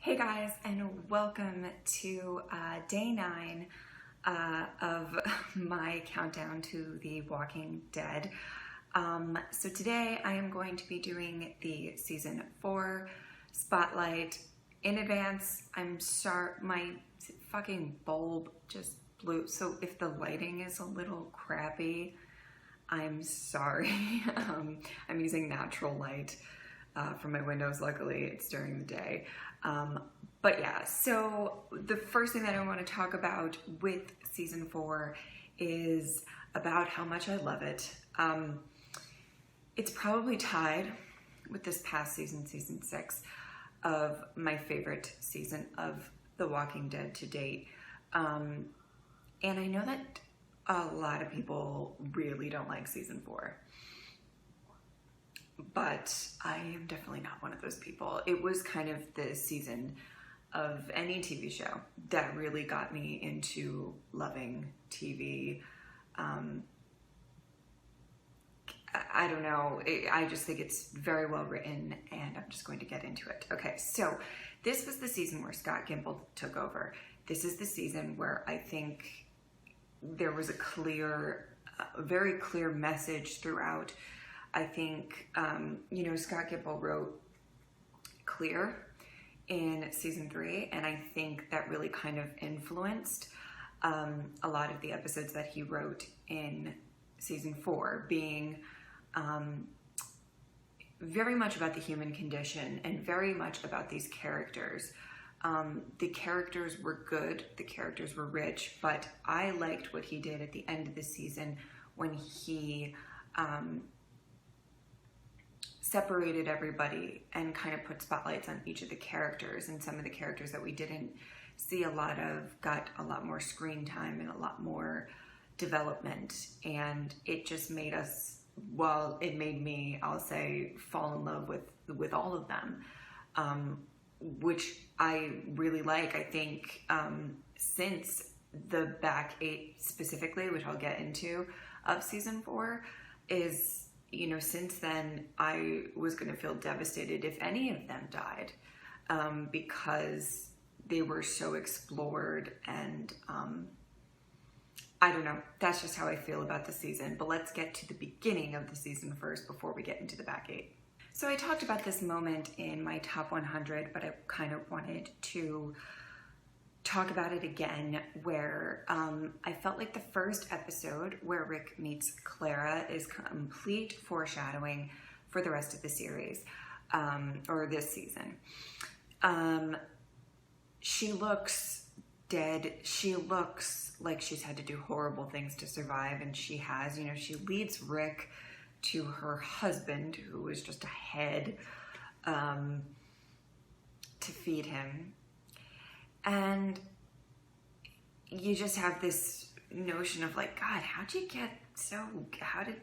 Hey guys, and welcome to day 9 of my countdown to The Walking Dead. So today I am going to be doing the season 4 spotlight. In advance, I'm sorry, my fucking bulb just blew, so if the lighting is a little crappy, I'm sorry. I'm using natural light from my windows. Luckily, it's during the day. But yeah, so the first thing that I want to talk about with season 4 is about how much I love it. It's probably tied with this past season, season 6, of my favorite season of The Walking Dead to date. And I know that a lot of people really don't like season 4. But I am definitely not one of those people. It was kind of the season of any TV show that really got me into loving TV. I don't know, I just think it's very well written, and I'm just going to get into it. Okay, so this was the season where Scott Gimple took over. This is the season where I think there was a very clear message throughout. I think, Scott Gimple wrote Clear in season 3, and I think that really kind of influenced a lot of the episodes that he wrote in season 4, being very much about the human condition and very much about these characters. The characters were good, the characters were rich, but I liked what he did at the end of the season when he separated everybody and kind of put spotlights on each of the characters, and some of the characters that we didn't see a lot of got a lot more screen time and a lot more development, and it just made us, well, it made me, I'll say, fall in love with all of them, which I really like. I think since the back 8 specifically, which I'll get into, of season 4, is, since then, I was going to feel devastated if any of them died, because they were so explored, and I don't know, that's just how I feel about the season. But let's get to the beginning of the season first before we get into the back 8. So I talked about this moment in my top 100, but I kind of wanted to talk about it again, where I felt like the first episode where Rick meets Clara is complete foreshadowing for the rest of the series, or this season. She looks dead. She looks like she's had to do horrible things to survive, and she has, she leads Rick to her husband, who is just a head, to feed him. And you just have this notion of like, God, how did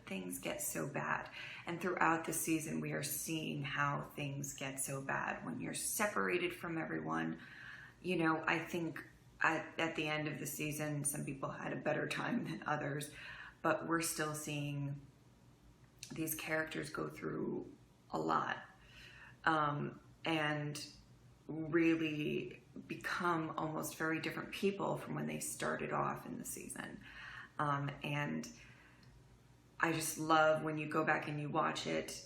things get so bad? And throughout the season, we are seeing how things get so bad when you're separated from everyone. I think at the end of the season, some people had a better time than others, but we're still seeing these characters go through a lot, and really become almost very different people from when they started off in the season. And I just love when you go back and you watch it,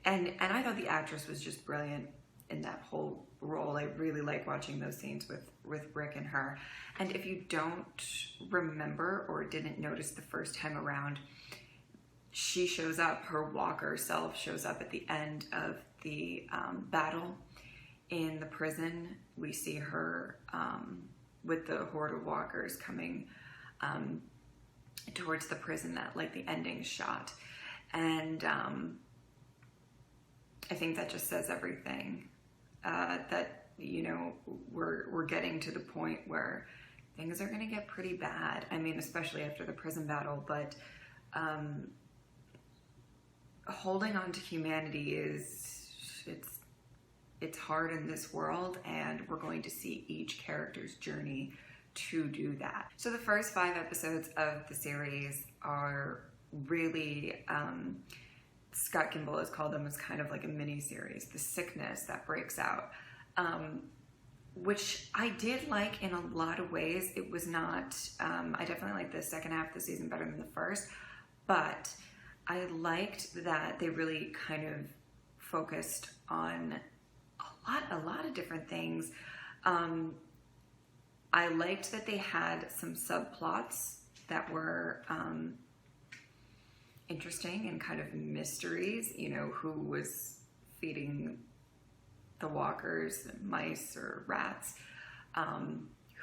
and I thought the actress was just brilliant in that whole role. I really like watching those scenes with Rick and her. And if you don't remember or didn't notice the first time around, she shows up, her walker self shows up at the end of the battle in the prison. We see her with the horde of walkers coming towards the prison, that like the ending shot. And I think that just says everything, that, we're getting to the point where things are going to get pretty bad. I mean, especially after the prison battle, but holding on to humanity it's hard in this world, and we're going to see each character's journey to do that. So the first 5 episodes of the series are really Scott Gimple has called them as kind of like a mini series, the sickness that breaks out, which I did like in a lot of ways. It was not, I definitely liked the second half of the season better than the first, but I liked that they really kind of focused on a lot of different things. I liked that they had some subplots that were interesting and kind of mysteries, you know, who was feeding the walkers, mice or rats,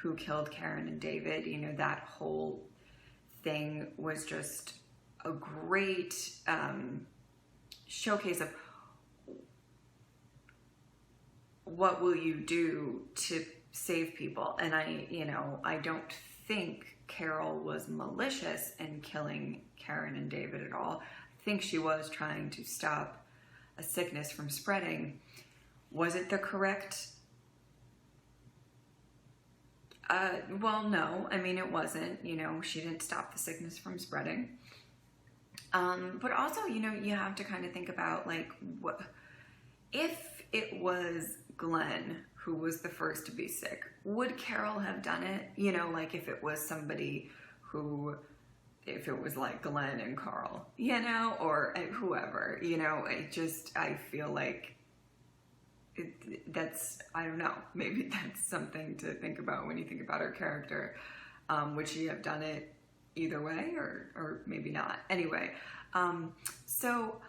who killed Karen and David. You know, that whole thing was just a great showcase of what will you do to save people. And I don't think Carol was malicious in killing Karen and David at all. I think she was trying to stop a sickness from spreading. Was it the correct? Well, no. I mean, it wasn't. You know, she didn't stop the sickness from spreading. But also, you know, you have to kind of think about, like, what if it was Glenn who was the first to be sick? Would Carol have done it? You know, like if it was somebody who, if it was like Glenn and Carl, you know, or whoever, you know, I feel like I don't know, maybe that's something to think about when you think about her character. Would she have done it either way or maybe not? Anyway, so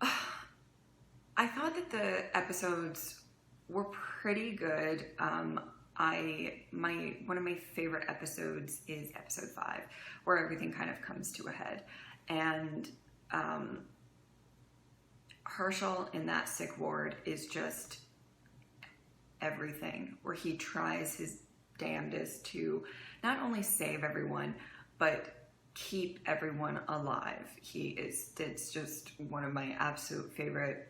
I thought that the episodes were pretty good. One of my favorite episodes is episode 5, where everything kind of comes to a head. And Herschel in that sick ward is just everything, where he tries his damnedest to not only save everyone, but keep everyone alive. It's just one of my absolute favorite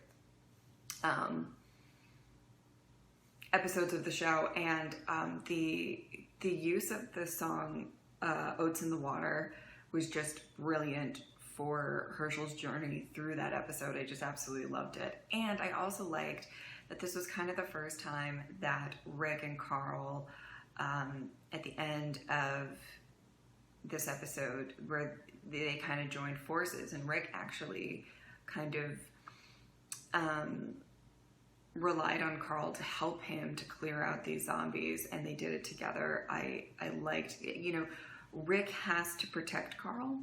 episodes of the show. And the use of the song Oats in the Water was just brilliant for Herschel's journey through that episode. I just absolutely loved it. And I also liked that this was kind of the first time that Rick and Carl, at the end of this episode, where they kind of joined forces, and Rick actually kind of relied on Carl to help him to clear out these zombies, and they did it together. I liked, you know, Rick has to protect Carl,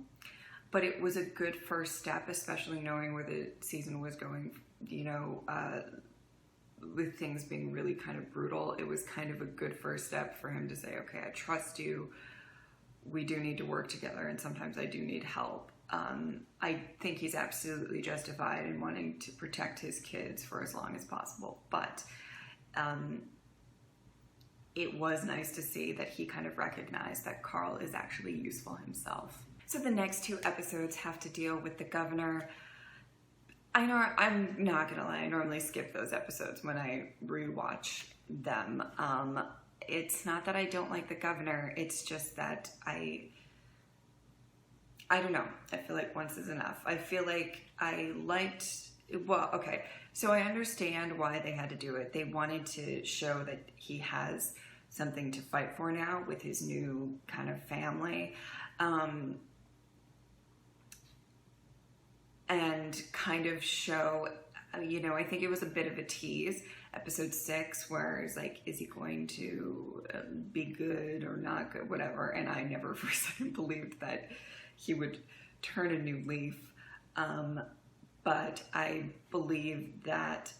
but it was a good first step, especially knowing where the season was going, you know, with things being really kind of brutal. It was kind of a good first step for him to say, okay, I trust you. We do need to work together, and sometimes I do need help. I think he's absolutely justified in wanting to protect his kids for as long as possible, but it was nice to see that he kind of recognized that Carl is actually useful himself. So the next 2 episodes have to deal with the governor. I know, I'm not gonna lie, I normally skip those episodes when I rewatch them. It's not that I don't like the governor, it's just that I don't know. I feel like once is enough. I feel like well, okay, so I understand why they had to do it. They wanted to show that he has something to fight for now with his new kind of family. And kind of show, you know, I think it was a bit of a tease, episode 6, where it's like, is he going to be good or not good, whatever. And I never for a second believed that he would turn a new leaf. But I believe that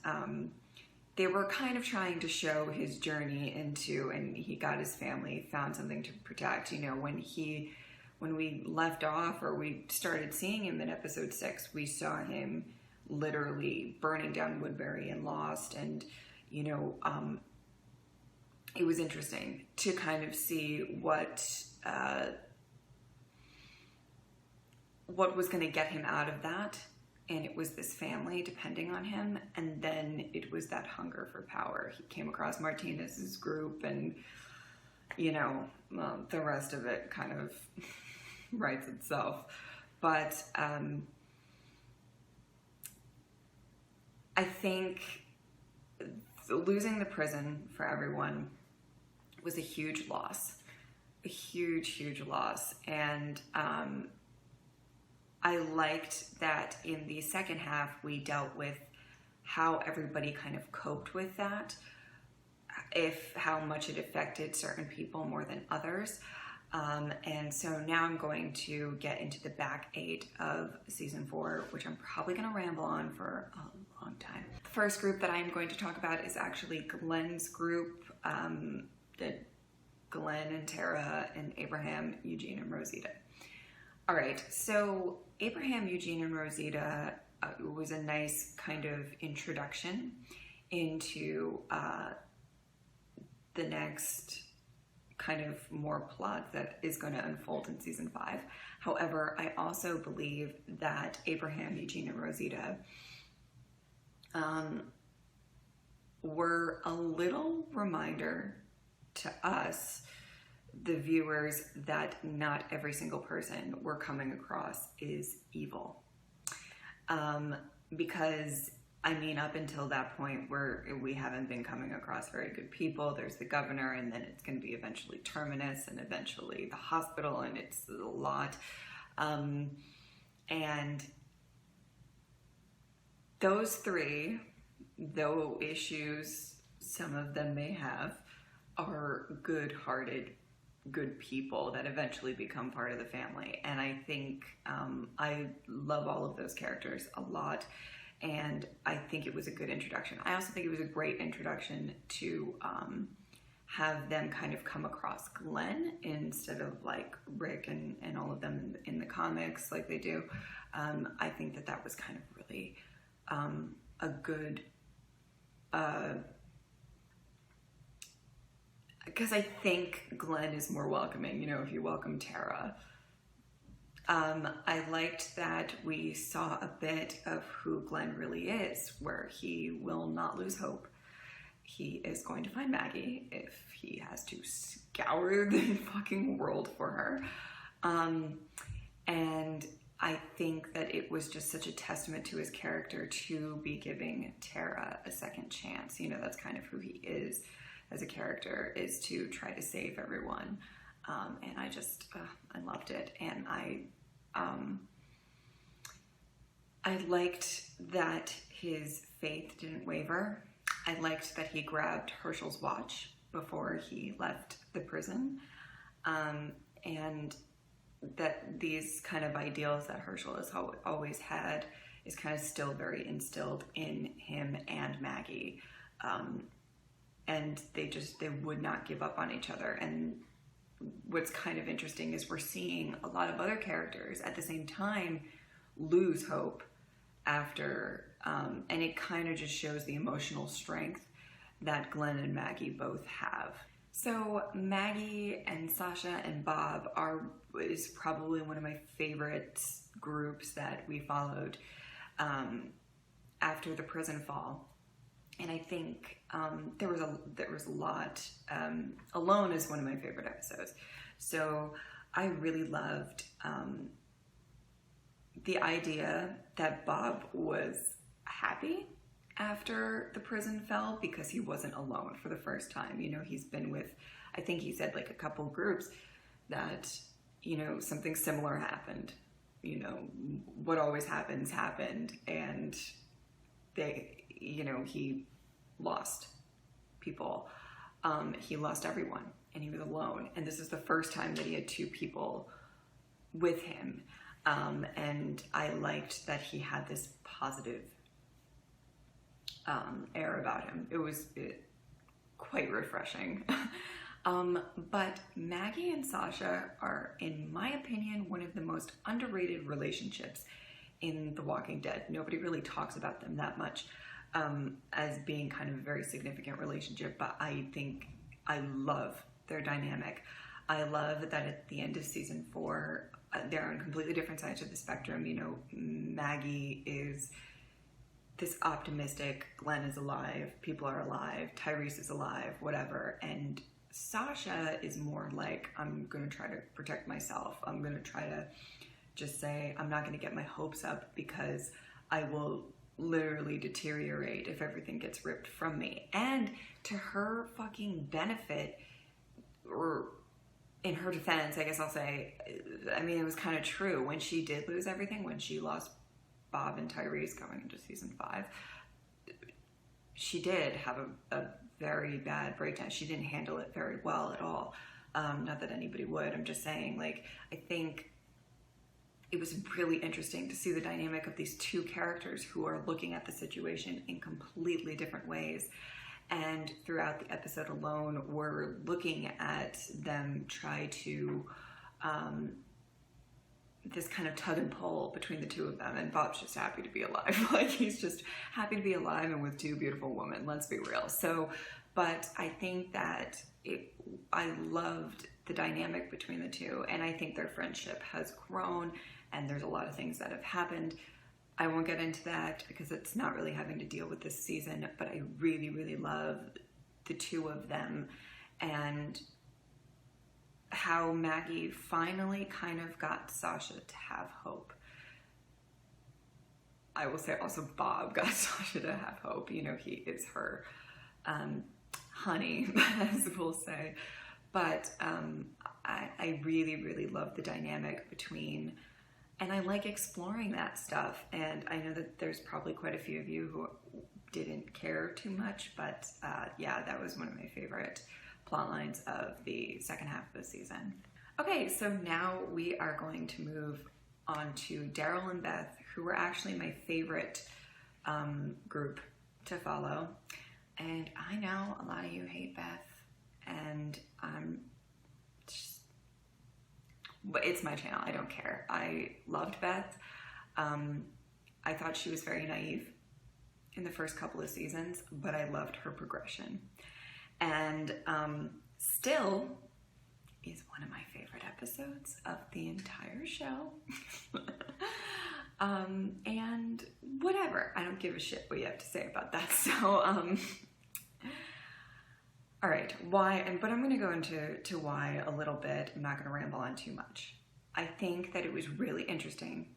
they were kind of trying to show his journey into, and he got his family, found something to protect. You know, when we left off, or we started seeing him in episode 6, we saw him literally burning down Woodbury and Lost. And, you know, it was interesting to kind of see what was going to get him out of that. And it was this family depending on him. And then it was that hunger for power. He came across Martinez's group, and, you know, well, the rest of it kind of writes itself. But I think losing the prison for everyone was a huge loss, a huge loss. And I liked that in the second half we dealt with how everybody kind of coped with that, how much it affected certain people more than others. And so now I'm going to get into the back 8 of season 4, which I'm probably going to ramble on for a long time. The first group that I'm going to talk about is actually Glenn's group, Glenn and Tara and Abraham, Eugene, and Rosita. All right, so Abraham, Eugene, and Rosita was a nice kind of introduction into the next kind of more plot that is going to unfold in season 5. However, I also believe that Abraham, Eugene, and Rosita were a little reminder to us, the viewers, that not every single person we're coming across is evil. Because I mean, up until that point where we haven't been coming across very good people, there's the governor, and then it's going to be eventually Terminus, and eventually the hospital, and it's a lot. And those 3, though issues some of them may have, are good-hearted, good people that eventually become part of the family. And I think I love all of those characters a lot. And I think it was a good introduction. I also think it was a great introduction to have them kind of come across Glenn instead of like Rick and all of them in the comics like they do. I think that that was kind of really a good, because I think Glenn is more welcoming, you know, if you welcome Tara. I liked that we saw a bit of who Glenn really is, where he will not lose hope. He is going to find Maggie if he has to scour the fucking world for her. And I think that it was just such a testament to his character to be giving Tara a second chance. You know, that's kind of who he is as a character, is to try to save everyone. And I just, I loved it. And I liked that his faith didn't waver. I liked that he grabbed Herschel's watch before he left the prison. And that these kind of ideals that Herschel has always had is kind of still very instilled in him and Maggie. And they would not give up on each other. And what's kind of interesting is we're seeing a lot of other characters at the same time lose hope after, and it kind of just shows the emotional strength that Glenn and Maggie both have. So Maggie and Sasha and Bob is probably one of my favorite groups that we followed after the prison fall. And I think there was a lot. Alone is one of my favorite episodes. So I really loved the idea that Bob was happy after the prison fell because he wasn't alone for the first time. You know, he's been with, I think he said like a couple groups that, you know, something similar happened. You know, what always happens happened, and they, you know, he lost people. He lost everyone, and he was alone. And this is the first time that he had 2 people with him. And I liked that he had this positive air about him. It was quite refreshing. But Maggie and Sasha are, in my opinion, one of the most underrated relationships in The Walking Dead. Nobody really talks about them that much as being kind of a very significant relationship, but I think I love their dynamic. I love that at the end of season 4, they're on completely different sides of the spectrum. You know, Maggie is this optimistic, Glenn is alive, people are alive, Tyrese is alive, whatever. And Sasha is more like, I'm going to try to protect myself. I'm going to try to just say, I'm not going to get my hopes up because I will literally deteriorate if everything gets ripped from me. And to her fucking benefit, or in her defense, I guess I'll say, I mean, it was kind of true. When she did lose everything, when she lost Bob and Tyrese going into season 5, she did have a very bad breakdown. She didn't handle it very well at all. Not that anybody would. I'm just saying, like, I think it was really interesting to see the dynamic of these two characters who are looking at the situation in completely different ways. And throughout the episode alone, we're looking at them try to, this kind of tug and pull between the two of them. And Bob's just happy to be alive. Like, he's just happy to be alive and with two beautiful women, let's be real. So, but I think that I loved the dynamic between the two, and I think their friendship has grown, and there's a lot of things that have happened. I won't get into that because it's not really having to deal with this season, but I really, really love the two of them and how Maggie finally kind of got Sasha to have hope. I will say also Bob got Sasha to have hope. You know, he is her honey, as we'll say. But I really, really love the dynamic between, and I like exploring that stuff. And I know that there's probably quite a few of you who didn't care too much, but yeah, that was one of my favorite plot lines of the second half of the season. Okay, so now we are going to move on to Daryl and Beth, who were actually my favorite group to follow. And I know a lot of you hate Beth, and but it's my channel, I don't care. I loved Beth. I thought she was very naive in the first couple of seasons, but I loved her progression. And still is one of my favorite episodes of the entire show. And whatever, I don't give a shit what you have to say about that. So, all right, why, but I'm going to go into why a little bit. I'm not going to ramble on too much. I think that it was really interesting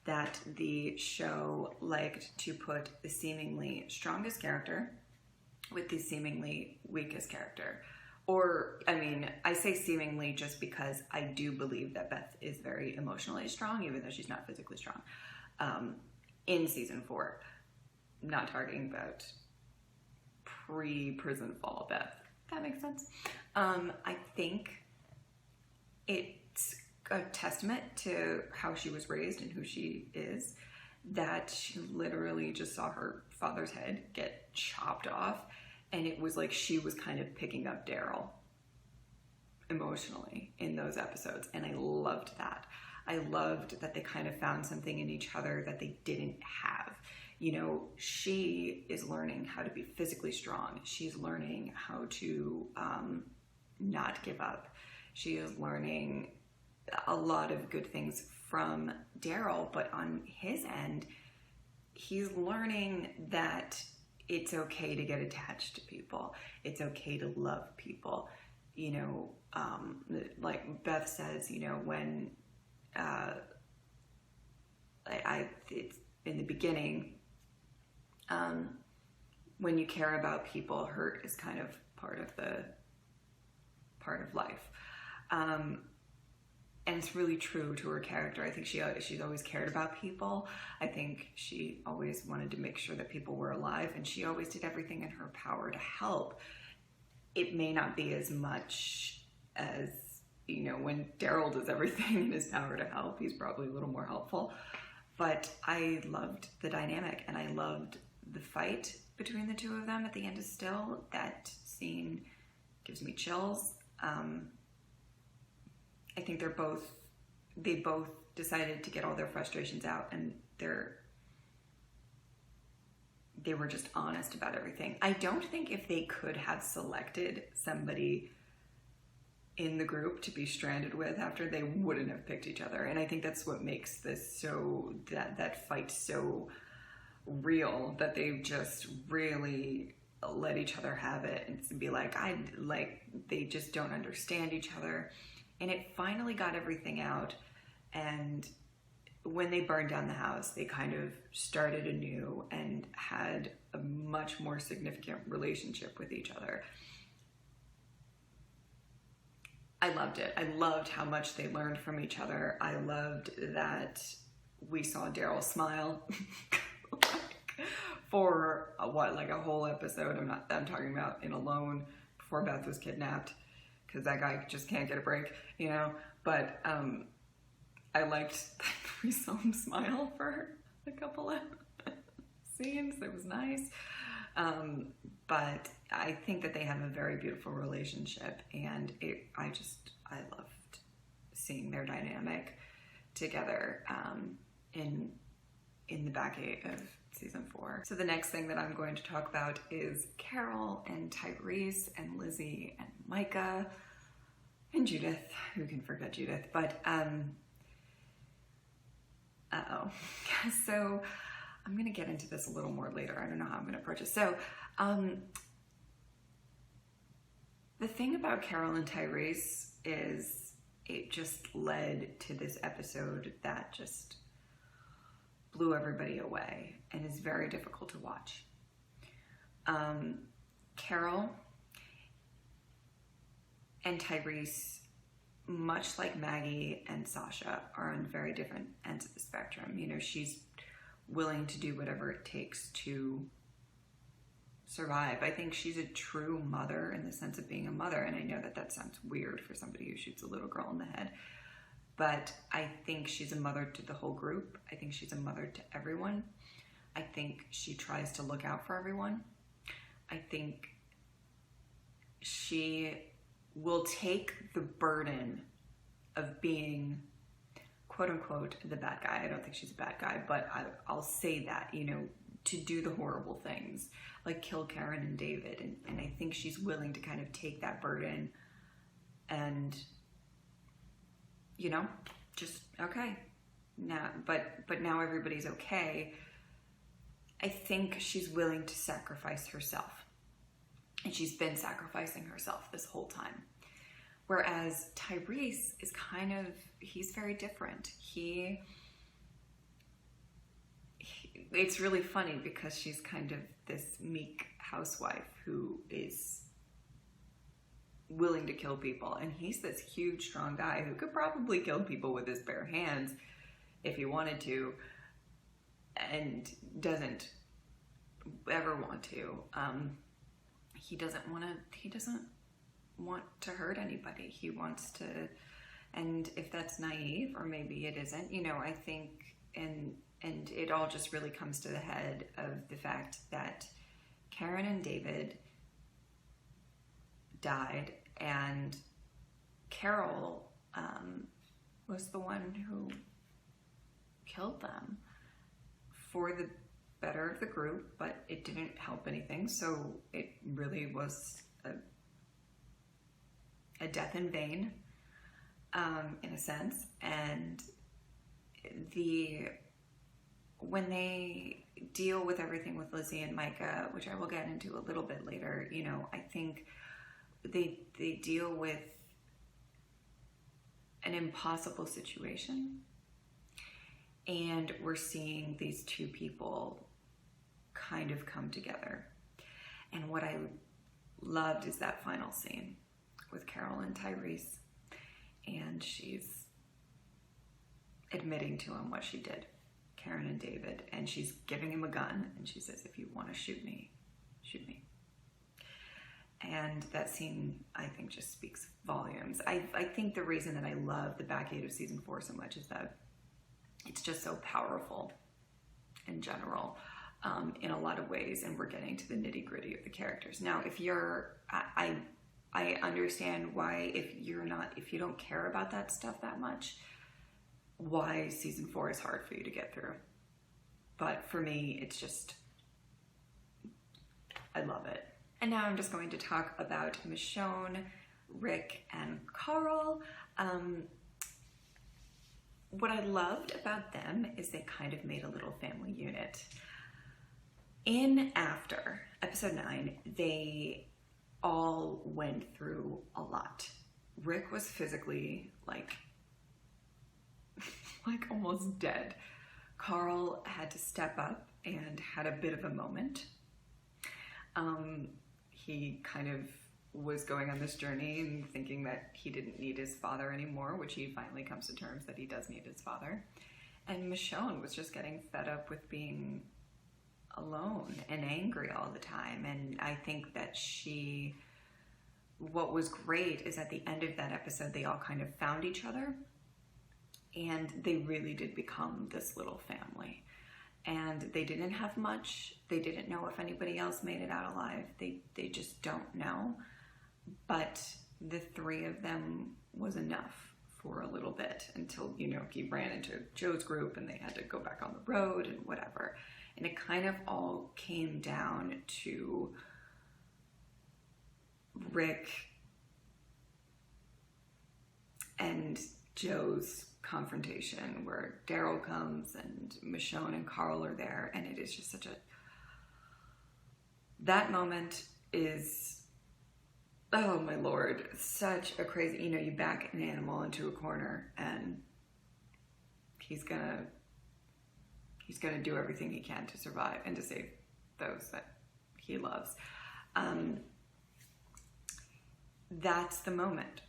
that the show liked to put the seemingly strongest character with the seemingly weakest character. Or, I mean, I say seemingly just because I do believe that Beth is very emotionally strong, even though she's not physically strong, in season 4. Not talking about pre-prison fall Beth. That makes sense. I think it's a testament to how she was raised and who she is, that she literally just saw her father's head get chopped off, and it was like she was kind of picking up Daryl emotionally in those episodes, and I loved that. I loved that they kind of found something in each other that they didn't have. You know, she is learning how to be physically strong. She's learning how to not give up. She is learning a lot of good things from Daryl, but on his end, he's learning that it's okay to get attached to people. It's okay to love people. You know, like Beth says, you know, when it's in the beginning, when you care about people, hurt is kind of part of life. And it's really true to her character. I think she's always cared about people. I think she always wanted to make sure that people were alive, and she always did everything in her power to help. It may not be as much as, you know, when Daryl does everything in his power to help, he's probably a little more helpful. But I loved the dynamic, and I loved the fight between the two of them at the end of Still. That scene gives me chills. I think they both decided to get all their frustrations out, and they were just honest about everything. I don't think if they could have selected somebody in the group to be stranded with after, they wouldn't have picked each other. And I think that's what makes this that fight so real, that they just really let each other have it and be like, they just don't understand each other. And it finally got everything out, and when they burned down the house, they kind of started anew and had a much more significant relationship with each other. I loved it. I loved how much they learned from each other. I loved that we saw Daryl smile for like a whole episode. I'm talking about in Alone, before Beth was kidnapped, because that guy just can't get a break, you know. But I liked that we saw him smile for a couple of scenes. It was nice. But I think that they have a very beautiful relationship, and I loved seeing their dynamic together in the back 8 of season 4. So the next thing that I'm going to talk about is Carol and Tyrese and Lizzie and Micah and Judith. Who can forget Judith? But so I'm going to get into this a little more later. I don't know how I'm going to approach it. So the thing about Carol and Tyrese is it just led to this episode that just blew everybody away and is very difficult to watch. Carol and Tyrese, much like Maggie and Sasha, are on very different ends of the spectrum. You know, she's willing to do whatever it takes to survive. I think she's a true mother in the sense of being a mother, and I know that that sounds weird for somebody who shoots a little girl in the head, but I think she's a mother to the whole group. I think she's a mother to everyone. I think she tries to look out for everyone. I think she will take the burden of being, quote unquote, the bad guy. I don't think she's a bad guy, but I'll say that, you know, to do the horrible things, like kill Karen and David. And I think she's willing to kind of take that burden and, you know, just, okay, now, but now everybody's okay. I think she's willing to sacrifice herself. And she's been sacrificing herself this whole time. Whereas Tyrese is kind of, he's very different. It's really funny because she's kind of this meek housewife who is willing to kill people. And he's this huge, strong guy who could probably kill people with his bare hands if he wanted to, and doesn't ever want to. He doesn't want to hurt anybody. He wants to, and if that's naive, or maybe it isn't, you know, I think, and it all just really comes to the head of the fact that Karen and David died, and Carol was the one who killed them for the better of the group, but it didn't help anything. So it really was a death in vain, in a sense. And when they deal with everything with Lizzie and Micah, which I will get into a little bit later, you know, I think they deal with an impossible situation. And we're seeing these two people kind of come together. And what I loved is that final scene with Carol and Tyrese. And she's admitting to him what she did, Karen and David. And she's giving him a gun. And she says, if you want to shoot me, shoot me. And that scene, I think, just speaks volumes. I think the reason that I love the back 8 of season 4 so much is that it's just so powerful in general, in a lot of ways, and we're getting to the nitty-gritty of the characters. Now, if you're, I understand why, if you don't care about that stuff that much, why season 4 is hard for you to get through. But for me, it's just, I love it. And now I'm just going to talk about Michonne, Rick, and Carl. What I loved about them is they kind of made a little family unit. After episode 9, they all went through a lot. Rick was physically, like, like almost dead. Carl had to step up and had a bit of a moment. He kind of was going on this journey and thinking that he didn't need his father anymore, which he finally comes to terms that he does need his father. And Michonne was just getting fed up with being alone and angry all the time. And I think that what was great is at the end of that episode, they all kind of found each other, and they really did become this little family. And they didn't have much. They didn't know if anybody else made it out alive. They just don't know. But the three of them was enough for a little bit until, he ran into Joe's group and they had to go back on the road and whatever. And it kind of all came down to Rick and Joe's confrontation, where Daryl comes and Michonne and Carl are there, and it is just that moment is, oh my Lord, such a crazy, you back an animal into a corner and he's gonna do everything he can to survive and to save those that he loves. That's the moment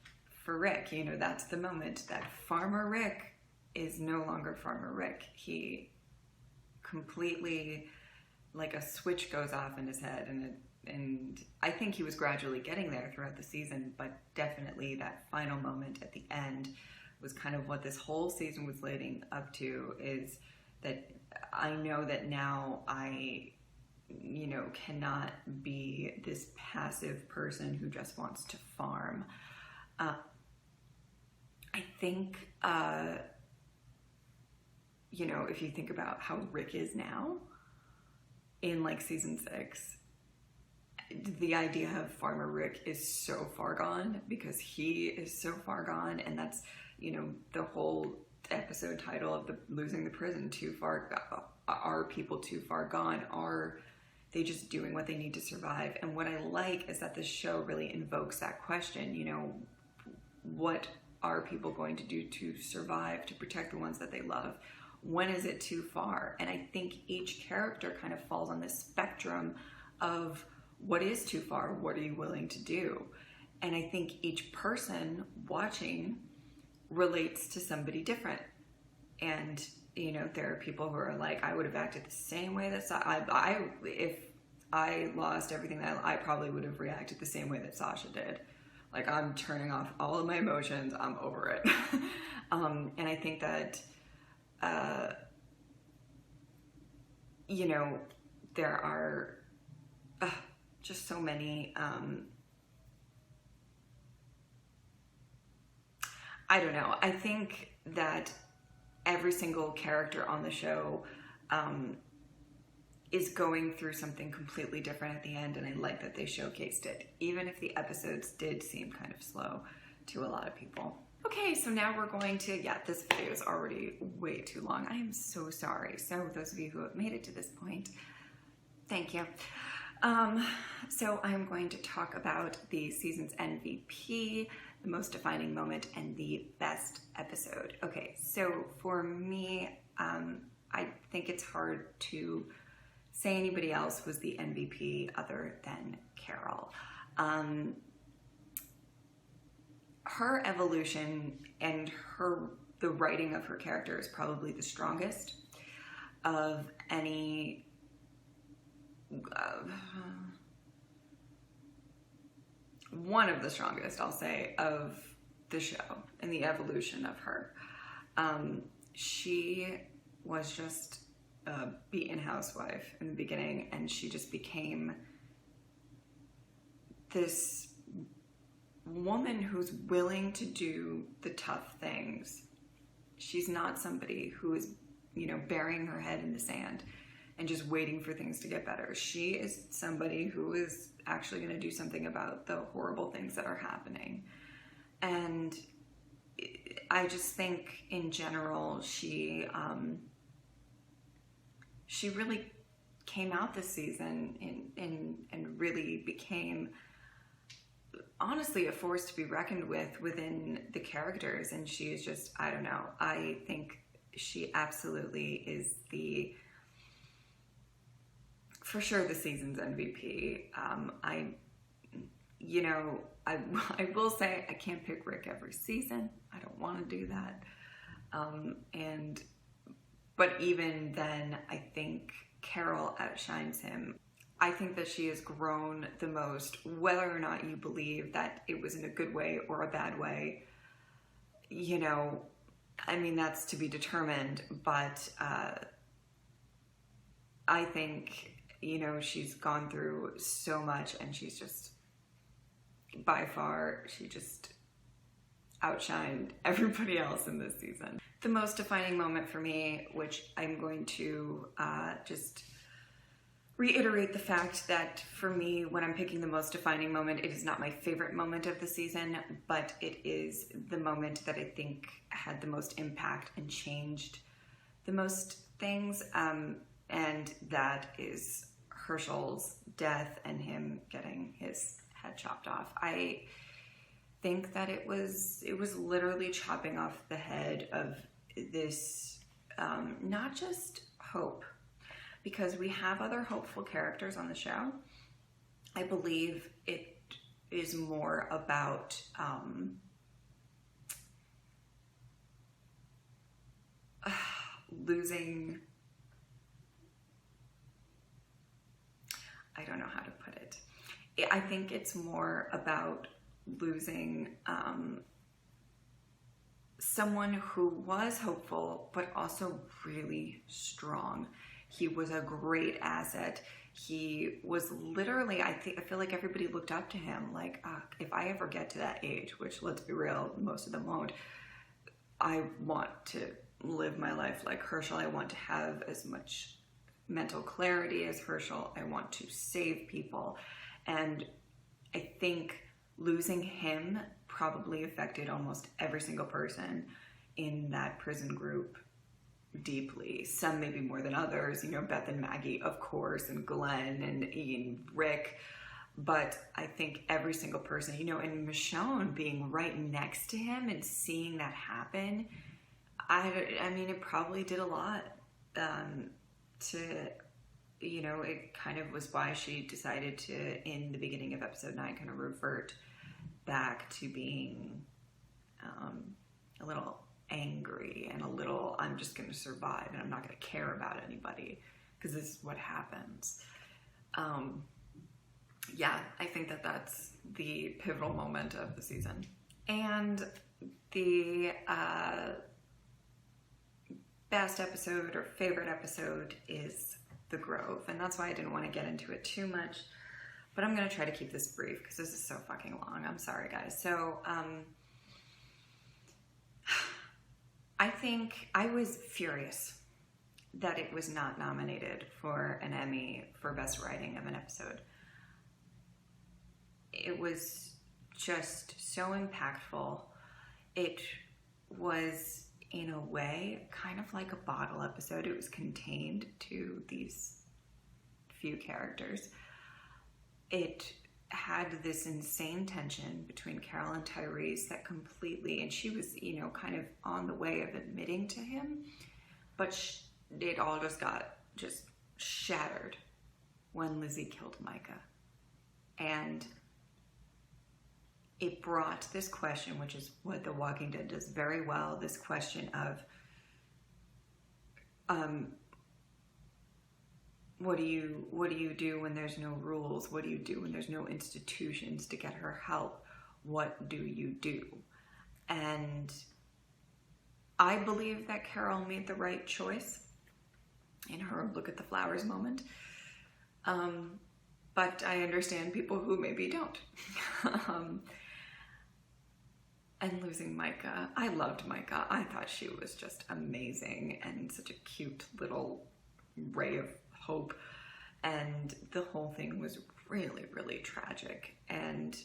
for Rick. That's the moment that Farmer Rick is no longer Farmer Rick. He completely, like a switch goes off in his head, and I think he was gradually getting there throughout the season, but definitely that final moment at the end was kind of what this whole season was leading up to, is that I know that now I cannot be this passive person who just wants to farm. I think, if you think about how Rick is now in like season 6, the idea of Farmer Rick is so far gone, because he is so far gone. And that's, the whole episode title of Losing the Prison, Too Far. Are people too far gone? Are they just doing what they need to survive? And what I like is that the show really invokes that question, what are people going to do to survive, to protect the ones that they love? When is it too far? And I think each character kind of falls on this spectrum of what is too far, what are you willing to do? And I think each person watching relates to somebody different. And there are people who are like, I would have acted the same way that if I lost everything, that I probably would have reacted the same way that Sasha did. Like, I'm turning off all of my emotions. I'm over it. And I think that, there are just so many, I don't know. I think that every single character on the show is going through something completely different at the end, and I like that they showcased it, even if the episodes did seem kind of slow to a lot of people. Okay, so now we're going to, this video is already way too long. I am so sorry. So those of you who have made it to this point, thank you. So I'm going to talk about the season's MVP, the most defining moment, and the best episode. Okay, so for me, I think it's hard to say anybody else was the MVP other than Carol. Her evolution and the writing of her character is probably the strongest of any one of the strongest, I'll say, of the show and the evolution of her. She was just a beaten housewife in the beginning, and she just became this woman who's willing to do the tough things. She's not somebody who is, burying her head in the sand and just waiting for things to get better. She is somebody who is actually going to do something about the horrible things that are happening. And I just think in general, she really came out this season and really became honestly a force to be reckoned with within the characters, and she is just, I don't know, I think she absolutely is for sure the season's MVP. I will say I can't pick Rick every season. I don't want to do that. But even then, I think Carol outshines him. I think that she has grown the most, whether or not you believe that it was in a good way or a bad way. That's to be determined, but I think, she's gone through so much, and she's just, by far, she just outshined everybody else in this season. The most defining moment for me, which I'm going to just reiterate the fact that for me, when I'm picking the most defining moment, it is not my favorite moment of the season, but it is the moment that I think had the most impact and changed the most things, and that is Herschel's death and him getting his head chopped off. I think that it was literally chopping off the head of this, not just Hope, because we have other hopeful characters on the show. I believe it is more about losing, I don't know how to put it. I think it's more about losing someone who was hopeful, but also really strong. He was a great asset. He was literally, I feel like everybody looked up to him. Like, if I ever get to that age, which, let's be real, most of them won't, I want to live my life like Herschel. I want to have as much mental clarity as Herschel. I want to save people. And I think losing him probably affected almost every single person in that prison group deeply. Some maybe more than others, Beth and Maggie, of course, and Glenn and Ian, Rick. But I think every single person, and Michonne being right next to him and seeing that happen, it probably did a lot it kind of was why she decided to, in the beginning of episode 9, kind of revert back to being a little angry and a little, I'm just going to survive and I'm not going to care about anybody because this is what happens. I think that that's the pivotal moment of the season. And the best episode or favorite episode is The Grove, and that's why I didn't want to get into it too much, but I'm going to try to keep this brief because this is so fucking long. I'm sorry, guys. So, I think I was furious that it was not nominated for an Emmy for Best Writing of an Episode. It was just so impactful. It was, in a way, kind of like a bottle episode. It was contained to these few characters. It had this insane tension between Carol and Tyrese that completely, and she was, kind of on the way of admitting to him, but it all just got shattered when Lizzie killed Micah. And it brought this question, which is what The Walking Dead does very well, this question of what do you do when there's no rules? What do you do when there's no institutions to get her help? What do you do? And I believe that Carol made the right choice in her look at the flowers moment. But I understand people who maybe don't. And losing Micah. I loved Micah. I thought she was just amazing and such a cute little ray of hope. And the whole thing was really, really tragic. And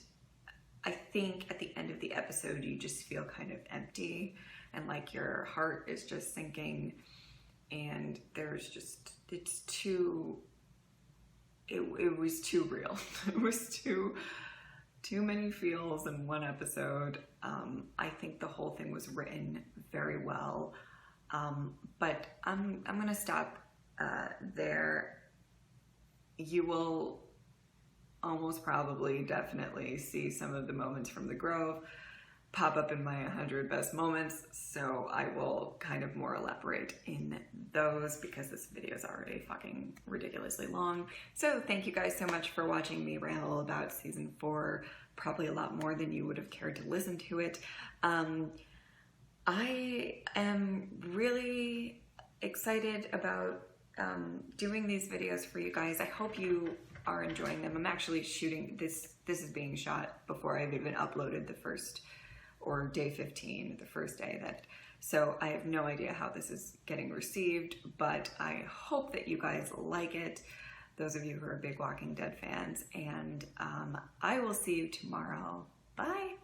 I think at the end of the episode, you just feel kind of empty and like your heart is just sinking. And there's just, it was too real. It was too too many feels in one episode. I think the whole thing was written very well, but I'm gonna stop there. You will almost probably definitely see some of the moments from The Grove pop up in my 100 best moments, so I will kind of more elaborate in those because this video is already fucking ridiculously long. So thank you guys so much for watching me ramble about season 4, probably a lot more than you would have cared to listen to it. I am really excited about doing these videos for you guys. I hope you are enjoying them. I'm actually shooting this is being shot before I've even uploaded the first, or day 15, the first day that, so I have no idea how this is getting received, but I hope that you guys like it, those of you who are big Walking Dead fans, and I will see you tomorrow. Bye!